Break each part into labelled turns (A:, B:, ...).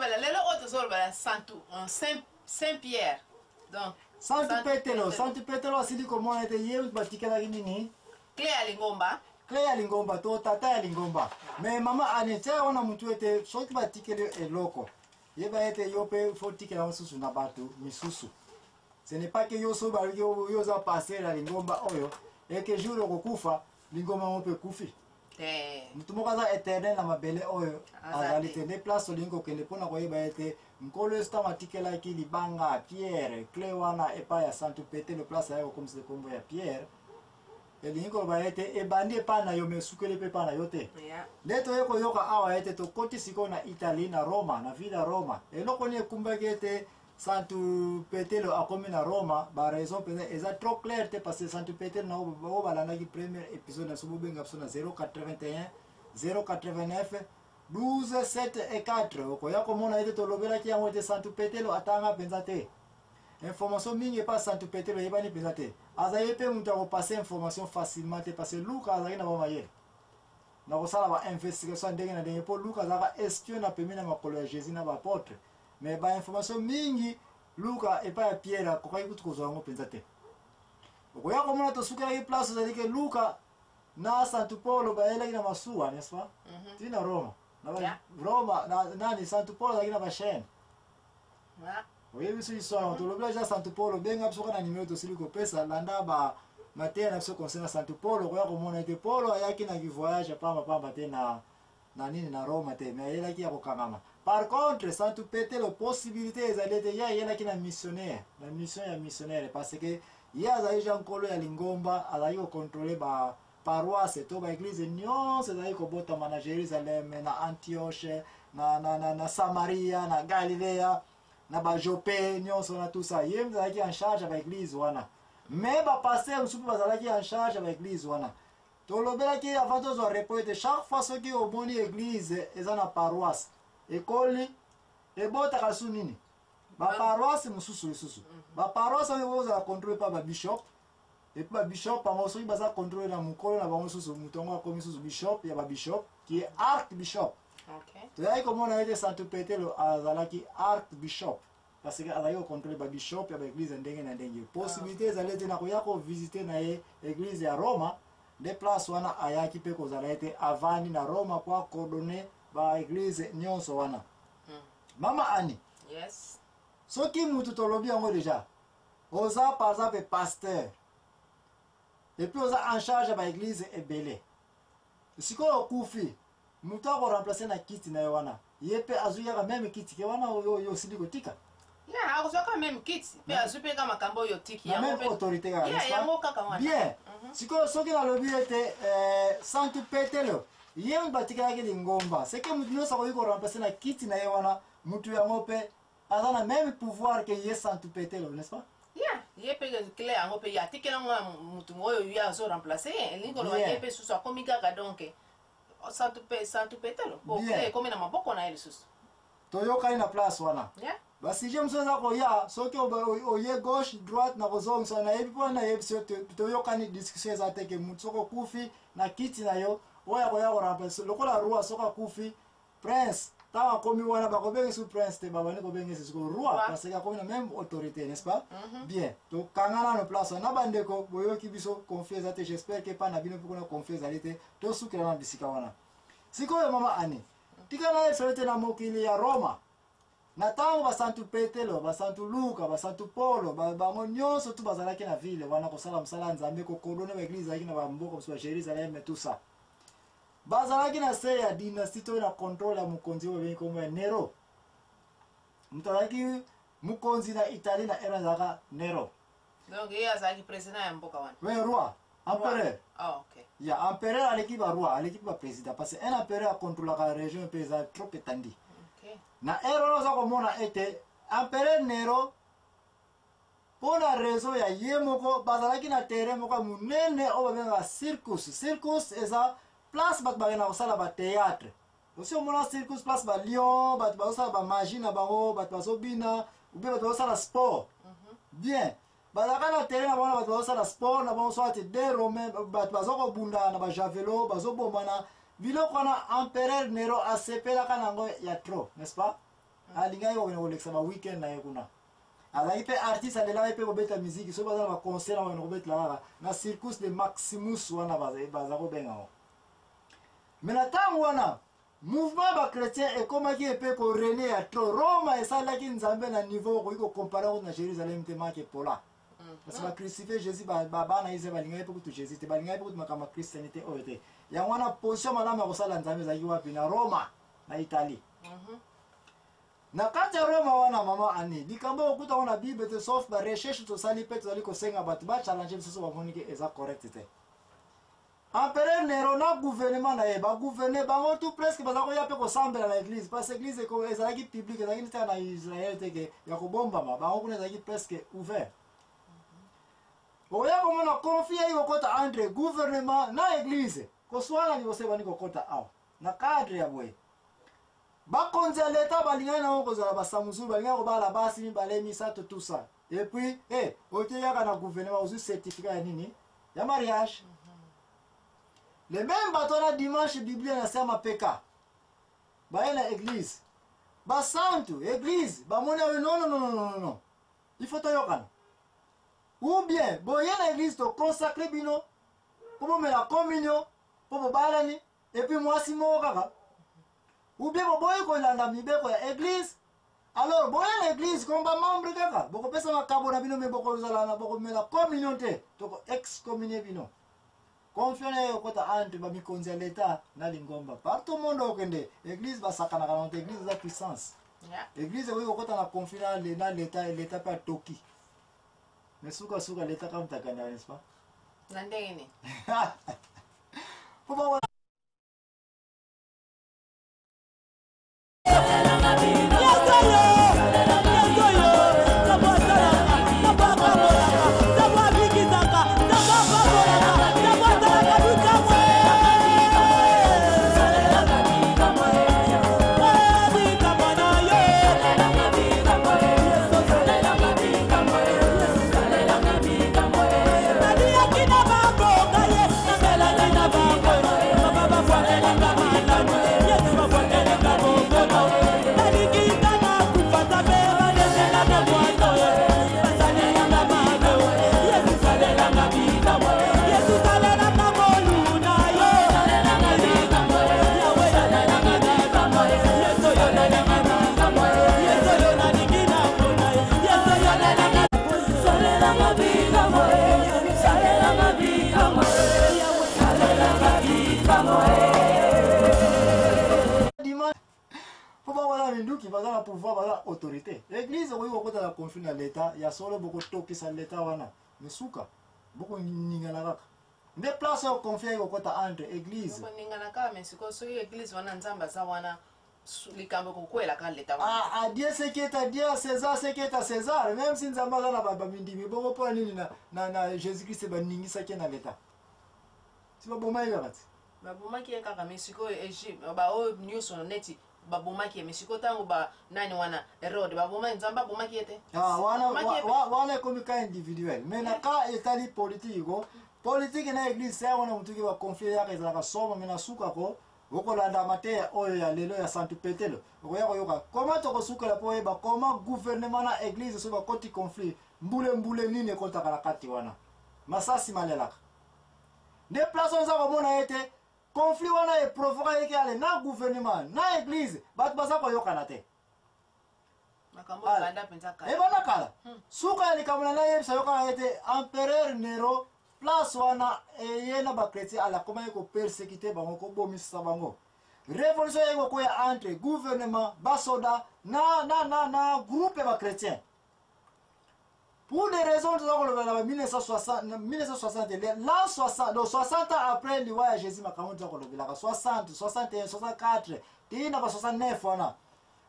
A: bala lelo autre sol bala Saint-Pierre. Donc
B: Saint-Pételo asili comment était yem batikela nini?
A: Clé à Lingomba.
B: Clé ya Lingomba to tata ya Lingomba. Mais mama aneta ona mtu ete soki batikele eloko. Yeba ete yope fotikela msusu na batu misusu. Ce n'est pas que yo so bali yo za passer la Lingomba oyo et que jour okufa Lingomba mope kufi. Mtu mokaza eternel na mabele oyo azali tende place olingo kende pona koyeba ete nkolo esta matikela ki libanga Pierre Clé wana epa ya Saint-Pételo place ayo comme c'est kombo ya Pierre. Elingo ba ete ebandi epa na yo mesukele pe pa na yo te. Leto yeko yoka awa ete to koti siko na Italie na Roma na vida Roma. Eloko ni ekumba ete Saint-Pételo a commis na Roma, ba raison peut-être est trop clair te parce que Saint-Pételo na o balana ki premier épisode na subu benga na 081 089 12 7 et 4 ko ya komona ete to lobela ki yango ete Saint-Pételo atanga penzate information mingi pas Saint-Pételo yebani penzate azaye pe mutu ko passer information facilement te parce que Luka azali na ba maye na ko sala ba investigation ndenge na ndenge po Luka azaka espion na pemina makolo ya Jésus na ba apôtre. Mais ba information mingi Luka et pas Pierre ko kai kutu ko zongo penzate. Ko ya komona to suka yi place za dike Luka na Santo Paulo ba ele ina masuwa, n'est-ce pas? Tina Roma. Na Roma na ni Santo Paulo ina ba chaîne. Oui, biso histoire to lobela ja Santo Paulo benga biso kana nimero to siliko pesa landa ba matin na biso concernant Santo Paulo ko ya komona ete Paulo ayaki na ki voyage pamba te na nini na Roma te mais ele ki ya ko kangama. Par contre, Saint-Pételo possibilité ezali ete ya yela ki na missionnaire, la mission ya missionnaire parce que ya azali Jean Kolo ya Lingomba azali ko contrôler ba paroisse to ba église nyonso ezali ko botama na Jérusalem na Antioche na Samaria na Galilea na ba Jope nyonso na tout ça yem azali en charge ba église wana mais ba pasteur musupu bazalaki en charge ba église wana to lobela ki avant to zo répéter chaque fois ce qui au boni église ezana paroisse ekoli ebota kasu nini ba paroisse mususu ba paroisse on va contrôler par ba bishop et puis ba bishop par aussi baza contrôler na mukolo na bango susu mutongo comme susu bishop ya ba bishop qui est archbishop. OK. Tu vois comment on a été Saint-Pételo azalaki archbishop parce que azali contrôler ba bishop ya ba église ndenge na ndenge possibilité zalete na koya ko visiter na église ya Roma des places wana ayaki pe ko zalete avani na Roma kwa coordonner ba église nyonso wana. Mama Annie.
A: Yes.
B: Soki mutu tolobi yango déjà. Oza par exemple pasteur. Et puis oza en charge ba église ebele. Siko okufi. Mutu ko remplacer na kiti na wana. Yepe azuya ka même kiti ke wana yo siliko tika.
A: Ya, akozoka même kiti. Pe azupe ka makambo yo tiki
B: ya même autorité ka.
A: Ya, yango kaka wana.
B: Bien. Siko soki na lobi ete Saint-Pételo yem batika ke Lingomba c'est que mutu no sako yiko remplacer na kiti na wana mutu yango pe azana même pouvoir que ye Saint-Pételo n'est-ce pas?
A: Yeah, yepe Clé yango pe ya tikela mutu moyo ya zo remplacer lingolo yepe susu akomika ka donc Saint-Pételo bo Clé comme na maboko na ele susu
B: toyoka ina place wana.
A: Yeah.
B: Basi je msoza ko ya soki oye gauche droite na kozong so na yebi pona yebi so toyoka ni discussion za teke mutu soko kufi na kiti na yo oya ko ya ko remplacer lokola roi soka kufi prince tawa komi wana ba ko bengi su prince te baba ne ko bengi su roi parce que comme la même autorité n'est-ce pas? Bien to kangana no place na bandeko boyoki biso confiance ate j'espère que pas na bino pour na confiance alite to sukira na bisika wana siko ya mama Annie tikana esolete na mokili ya Roma na tango ba Saint-Pételo ba Saint Luka ba Saint Paulo ba nyonso tu bazalaki na ville wana ko sala msala nzambe ko coordonner ba église yaki na ba mboko so Jérusalem et tout ça bazalaki na se ya dynastie to na contrôle ya mukonzi wa bengi kombo ya Nero mutazaki mukonzi na Italie na era zaka Nero
A: donc yeye azaki président ya mboka wana
B: we roi empereur.
A: Ah OK.
B: Ya empereur aleki ba roi aleki ba président parce que un empereur a contrôle la région pesa trop étendue. OK. Na ero za komona ete empereur Nero pona raison ya yemoko bazalaki na terrain moko munene o babenga circus eza place bat bagena osala ba théâtre aussi omona circus place ba lion bat basala ba magie na bango bat bazobina ou bien bat basala sport. Bien bazalaka na terrain na bango bat basala sport na bango soit des romains bat bazoko bunda na ba javelot bazobomana biloko na empereur Nero asepelaka nango ya trop n'est-ce pas? alinga yo ko leksa ba weekend na yekuna ala ipe artiste alela ipe ko beta musique so ba na concert na ko betla na circus de Maximus wana baza ko benga o mena tangu wana mouvement ba chrétien et comme qui peut ko rené à trop Roma et ça là qui nzambe na niveau ko iko comparer na Jérusalem te make pola parce que crucifié Jésus ba na ize balinga ipe ko Jésus te balinga ipe ko makama christianité oete ya wana position malama ko sala nzambe za kiwa na Roma na Italie na kati ya Roma wana mama ani likambo okuta wana Bible te sauf ba recherche to sali pe to sali ko senga bat ba challenge biso ba monike eza correct te Empereur Nero na gouvernement na ba gouverner bango tout presque bazako ya pe ko sambela na église parce que église ko ezalaki public ezalaki te na Israël te ke ya ko bomba ma bango kuna ezalaki presque ouvert oya ko mona confie yo kota entre gouvernement na église ko swala ni bose bani ko kota aw na cadre ya boye bakonza leta balinga na ko zala basamuzulu balinga ko bala basi bale misato tout ça et puis oteya kana gouvernement ozu certificat ya nini ya mariage le même bateau dimanche Bible nasema peka baye na église ba santu église ba mona non il faut toyokana ou bien boye na église to consacrer bino pour me la communion pour balani et puis moi si mo kaka ou bien boye ko landa mibeko ya église alors boye na église comme ba membre kaka boko pesa makabo na bino me boko zalana boko me la communion te to excommunier bino confione yo kota antu ba mikonzi ya leta na lingomba partout monde okende église ba sakana kana église za puissance église yo kota na confiance na leta pa toki mais suka leta kama takana n'est-ce pas
A: nandeni
B: popo qui va dans la pouvoir dans la autorité l'église oui au côté de la confiance à l'état il y a solo beaucoup de topi sur l'état wana mais souka beaucoup ningana kaka mais place au confiance au côté entre église
A: beaucoup ningana kaka mais siko so église wana nzamba za wana likambo kokwela ka l'état wana
B: ah Dieu c'est qui est Dieu César c'est qui est César même si nzamba za na baba mindimi bongo po nini na Jésus Christ ba ningisa ki na l'état si ba boma yaka
A: ba boma ki kaka mais siko Egypte ba o news on neti baboma ki mesiko tangu ba nani wana Herode baboma nzamba boma ki ete
B: wana comme cas individuel mais na ka etali politique na église ça wana mtu ki wa confier yake za kasoma mena suka ko okolanda mateya oyo ya lelo ya Santu Petelo okoya koyoka comment to kosuka la po ba comment gouvernement na église so ba koti conflit mbule nini kota kana kati wana masasi malelaka de place on za ko mona ete conflit wana e provoquer ke ale na gouvernement na église bat baza ko yokana te
A: makambo banda penza kala
B: e bana kala suka ile kamuna na yebisa yokana ete empereur Nero place wana yena ba chrétien ala comment ko persécuter bango ko bomisa bango révolution yego ko ya entre gouvernement basoda na groupe ba chrétien pour des raisons de la 1960 l'an 60 donc 60 ans après loi ya Jésus makambo za ko lobela 60 61 64 tina ba 69 wana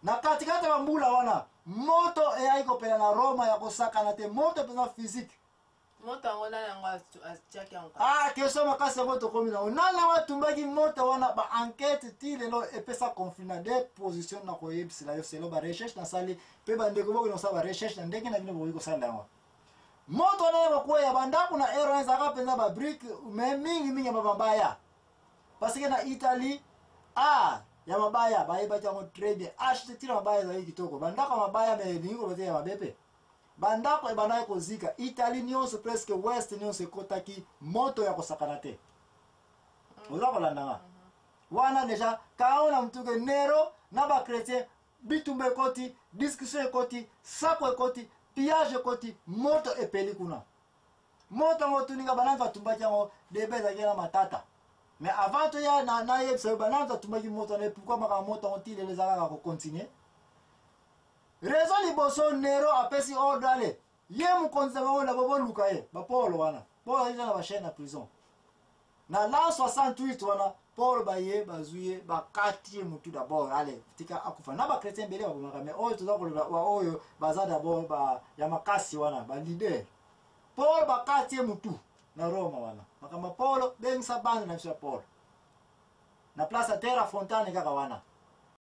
B: na katikati ya mbula wana moto haiko pela na Roma ya kosaka na te moto pena physique
A: moto ngona ngwa achaki anka
B: question makasi moto komina onala watu mbaki moto wana ba enquête tile lo epesa conflit na des positions na ko yebisila yo selo ba recherche na sali pe ba ndeko boko no sa ba recherche na ndenge na bino boko sala ngwa moto na ko ya bandaku na airlines akapenza ba brick mais mingi bambaya parce que na Italie ya mabaya bayeba chango trade ashitira mabaya za kitoko bandaka mabaya me ningo bote ya mabepe bandako e banaye kozika Italie nyonso presque west nyonso ekotaki moto ya kosakana te oza kolandanga wana deja kaona mtuke nero na ba chrétien bitumbe ekoti discussion ekoti sako ekoti pillage ekoti moto epeli kuna moto ngo tuninga bananza tumbaki yango debeza kena matata mais avant to ya na yebisa bananza tumbaki moto na pourquoi maka moto on tile les ala ko continuer raison liboso nero apesi ordre ale ye mu konzama na bobo luka ye ba Paul wana Paul ija na ba chaîne na prison na l'an 68 wana Paul baye bazuye ba quartier mutu d'abord ale tika akufa na ba chrétien bele ba maka mais oyo toza ko wa oyo baza d'abord ba ya makasi wana ba leader Paul ba quartier mutu na Roma wana makama Paul bengisa bande na Paul na place Terra Fontane kaka wana